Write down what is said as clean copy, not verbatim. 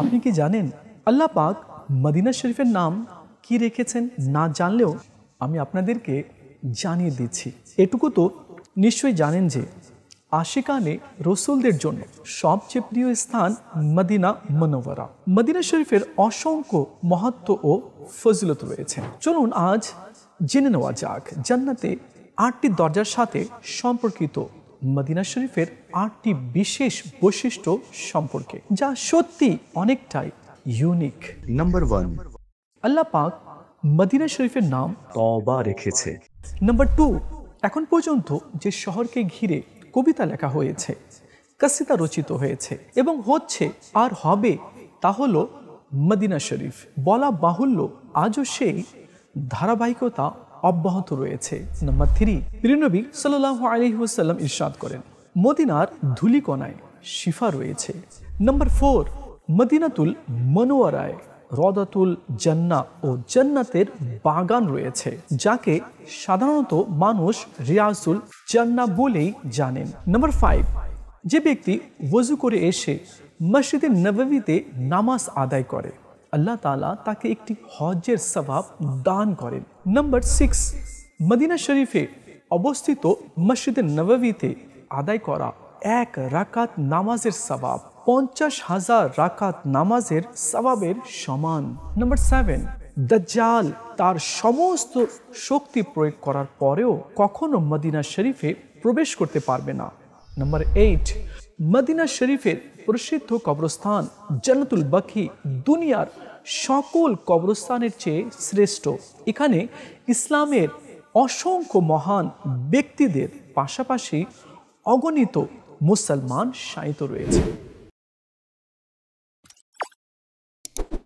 আপনি কি জানেন আল্লাহ পাক মদিনা শরীফের নাম কি রেখেছেন? না জানলেও আমি আপনাদেরকে জানিয়ে দিচ্ছি। এটুকু তো নিশ্চয়ই জানেন যে আশিকানে রসুলদের জন্য সবচেয়ে প্রিয় স্থান মদিনা মুনওয়ারা। মদিনা শরীফের অসংখ্য মাহাত্ম্য ও ফজিলত রয়েছে। চলুন আজ জেনে নেওয়া যাক জান্নাতে ৮টি দরজার সাথে সম্পর্কিত মদিনা শরীফের ৮টি বিশেষ বৈশিষ্ট্য সম্পর্কে, যা সত্যি অনেকটাই ইউনিক। নাম্বার 1, আল্লাহ পাক মদিনা শরীফের নাম তওবা রেখেছে। নাম্বার 2, এখন পর্যন্ত যে শহরকে ঘিরে কবিতা লেখা হয়েছে, কসিদা রচিত হয়েছে এবং হচ্ছে আর হবে তা হলো মদিনা শরীফ। বলা বাহুল্য আজও সেই ধারাবাহিকতা অব্যাহত রয়েছে। নাম্বার 3, প্রিয়নবী সাল্লাল্লাহু আলাইহি ওয়াসাল্লাম ইরশাদ করেন, মদিনার ধূলিকণায় শিফা রয়েছে। নাম্বার 4, মদিনাতুল মুনওয়ারায় রওদাতুল জান্নাহ ও জান্নাতের বাগান রয়েছে, যাকে সাধারণত মানুষ রিয়াজুল জান্নাহ বলেই জানেন। নাম্বার 5, যে ব্যক্তি ওযু করে এসে মসজিদে নববীতে নামাজ আদায় করে, আল্লাহ তাআলা তাকে একটি হজ্জের সওয়াব দান করেন। নাম্বার 6, মদিনা শরীফে অবস্থিত মসজিদে নববীতে আদায় করা 1 রাকাত নামাজের সওয়াব 50,000 রাকাত নামাজের সওয়াবের সমান। নাম্বার 7, দাজ্জাল তার সমস্ত শক্তি প্রয়োগ করার পরেও কখনো মদিনা শরীফে প্রবেশ করতে পারবে না। নাম্বার 8, মদিনা শরীফের প্রসিদ্ধ কবরস্থান জান্নাতুল বাকি দুনিয়ার সকল কবরস্থানের চেয়ে শ্রেষ্ঠ। এখানে ইসলামের অসংখ্য মহান ব্যক্তিদের পাশাপাশি অগণিত মুসলমান শায়িত রয়েছে।